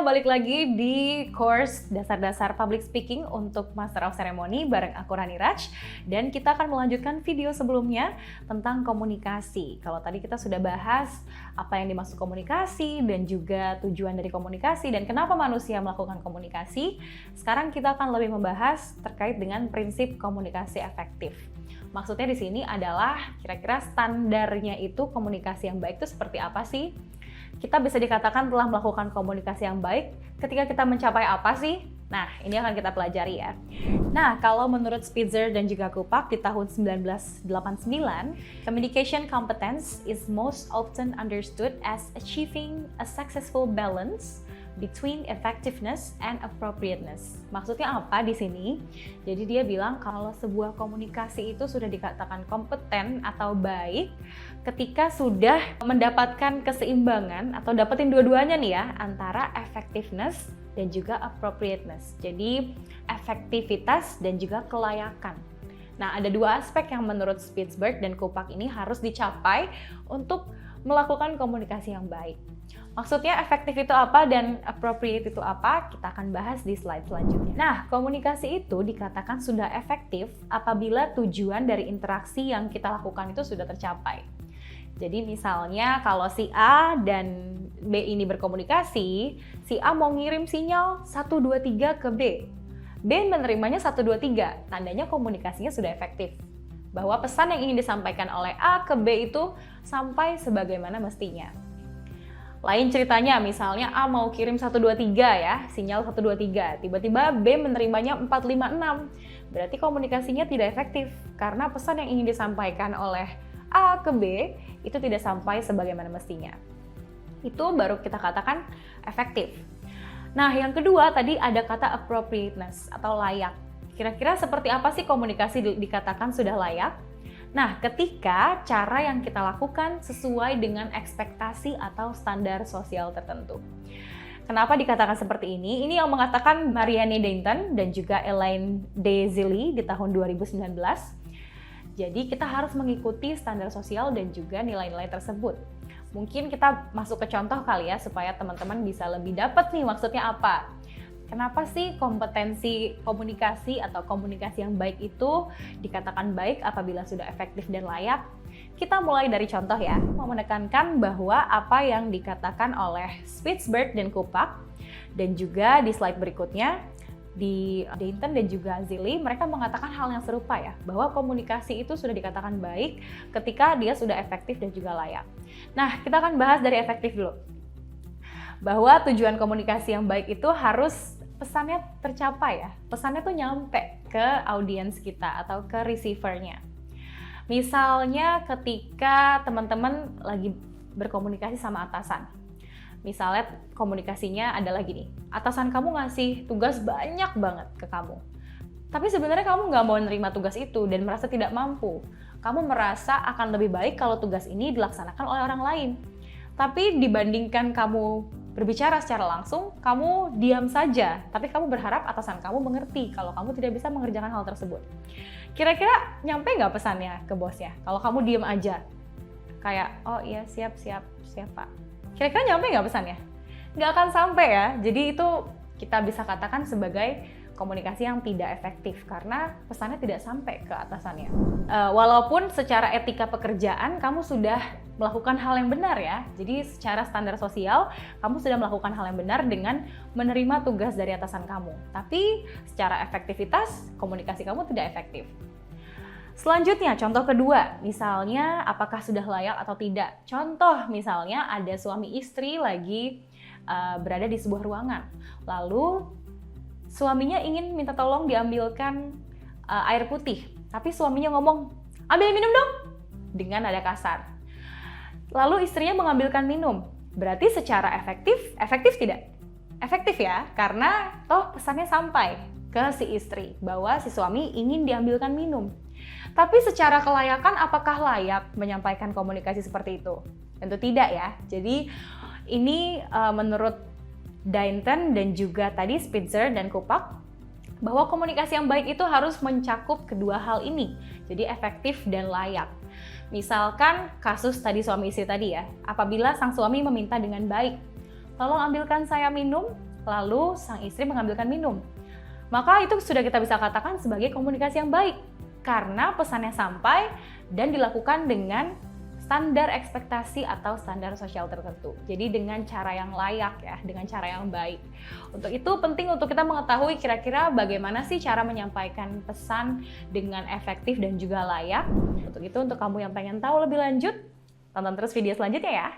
balik lagi di course Dasar-Dasar Public Speaking untuk Master of Ceremony bareng aku Rani Raj. Dan kita akan melanjutkan video sebelumnya tentang komunikasi. Kalau tadi kita sudah bahas apa yang dimaksud komunikasi dan juga tujuan dari komunikasi dan kenapa manusia melakukan komunikasi. Sekarang kita akan lebih membahas terkait dengan prinsip komunikasi efektif. Maksudnya di sini adalah kira-kira standarnya itu komunikasi yang baik itu seperti apa sih? Kita bisa dikatakan telah melakukan komunikasi yang baik ketika kita mencapai apa sih? Nah, ini akan kita pelajari ya. Nah, kalau menurut Spitzer dan juga Kupak di tahun 1989, communication competence is most often understood as achieving a successful balance between effectiveness and appropriateness. Maksudnya apa di sini? Jadi dia bilang kalau sebuah komunikasi itu sudah dikatakan kompeten atau baik ketika sudah mendapatkan keseimbangan atau dapetin dua-duanya nih ya, antara effectiveness dan juga appropriateness. Jadi efektivitas dan juga kelayakan. Nah, ada dua aspek yang menurut Spitzer dan Kupak ini harus dicapai untuk melakukan komunikasi yang baik. Maksudnya efektif itu apa dan appropriate itu apa? Kita akan bahas di slide selanjutnya. Nah, komunikasi itu dikatakan sudah efektif apabila tujuan dari interaksi yang kita lakukan itu sudah tercapai. Jadi misalnya kalau si A dan B ini berkomunikasi, si A mau ngirim sinyal 1, 2, 3 ke B. B menerimanya 1, 2, 3, tandanya komunikasinya sudah efektif. Bahwa pesan yang ingin disampaikan oleh A ke B itu sampai sebagaimana mestinya. Lain ceritanya, misalnya A mau kirim 1, 2, 3 ya, sinyal 1, 2, 3. Tiba-tiba B menerimanya 4, 5, 6. Berarti komunikasinya tidak efektif, karena pesan yang ingin disampaikan oleh A ke B itu tidak sampai sebagaimana mestinya. Itu baru kita katakan efektif. Nah, yang kedua tadi ada kata appropriateness atau layak. Kira-kira seperti apa sih komunikasi dikatakan sudah layak? Nah, ketika cara yang kita lakukan sesuai dengan ekspektasi atau standar sosial tertentu. Kenapa dikatakan seperti ini? Ini yang mengatakan Marianne Dayton dan juga Elaine Dzeli di tahun 2019. Jadi kita harus mengikuti standar sosial dan juga nilai-nilai tersebut. Mungkin kita masuk ke contoh kali ya supaya teman-teman bisa lebih dapat nih maksudnya apa. Kenapa sih kompetensi komunikasi atau komunikasi yang baik itu dikatakan baik apabila sudah efektif dan layak? Kita mulai dari contoh ya, mau menekankan bahwa apa yang dikatakan oleh Spitzer dan Kupak dan juga di slide berikutnya di Dayton dan juga Dzeli, mereka mengatakan hal yang serupa ya, bahwa komunikasi itu sudah dikatakan baik ketika dia sudah efektif dan juga layak. Nah, kita akan bahas dari efektif dulu. Bahwa tujuan komunikasi yang baik itu harus pesannya tercapai ya. Pesannya tuh nyampe ke audiens kita atau ke receiver-nya. Misalnya ketika teman-teman lagi berkomunikasi sama atasan. Misalnya komunikasinya adalah gini, atasan kamu ngasih tugas banyak banget ke kamu. Tapi sebenarnya kamu nggak mau nerima tugas itu dan merasa tidak mampu. Kamu merasa akan lebih baik kalau tugas ini dilaksanakan oleh orang lain. Tapi dibandingkan kamu berbicara secara langsung, kamu diam saja, tapi kamu berharap atasan kamu mengerti kalau kamu tidak bisa mengerjakan hal tersebut. Kira-kira nyampe nggak pesannya ke bosnya? Kalau kamu diam aja, kayak, oh iya siap Pak. Kira-kira nyampe nggak pesannya? Nggak akan sampai ya, jadi itu kita bisa katakan sebagai komunikasi yang tidak efektif karena pesannya tidak sampai ke atasannya. Walaupun secara etika pekerjaan kamu sudah melakukan hal yang benar ya, jadi secara standar sosial kamu sudah melakukan hal yang benar dengan menerima tugas dari atasan kamu. Tapi secara efektivitas komunikasi kamu tidak efektif. Selanjutnya, contoh kedua, misalnya apakah sudah layak atau tidak. Contoh misalnya ada suami istri lagi berada di sebuah ruangan, lalu suaminya ingin minta tolong diambilkan air putih, tapi suaminya ngomong, ambil minum dong, dengan nada kasar. Lalu istrinya mengambilkan minum, berarti secara efektif tidak? Efektif ya, karena toh pesannya sampai ke si istri, bahwa si suami ingin diambilkan minum. Tapi secara kelayakan, apakah layak menyampaikan komunikasi seperti itu? Tentu tidak ya, jadi ini menurut Dayton dan juga tadi Spitzer dan Kupak, bahwa komunikasi yang baik itu harus mencakup kedua hal ini, jadi efektif dan layak. Misalkan kasus tadi suami istri tadi ya, apabila sang suami meminta dengan baik, tolong ambilkan saya minum, lalu sang istri mengambilkan minum. Maka itu sudah kita bisa katakan sebagai komunikasi yang baik, karena pesannya sampai dan dilakukan dengan standar ekspektasi atau standar sosial tertentu. Jadi dengan cara yang layak ya, dengan cara yang baik. Untuk itu penting untuk kita mengetahui kira-kira bagaimana sih cara menyampaikan pesan dengan efektif dan juga layak. Untuk itu, untuk kamu yang pengen tahu lebih lanjut, tonton terus video selanjutnya ya.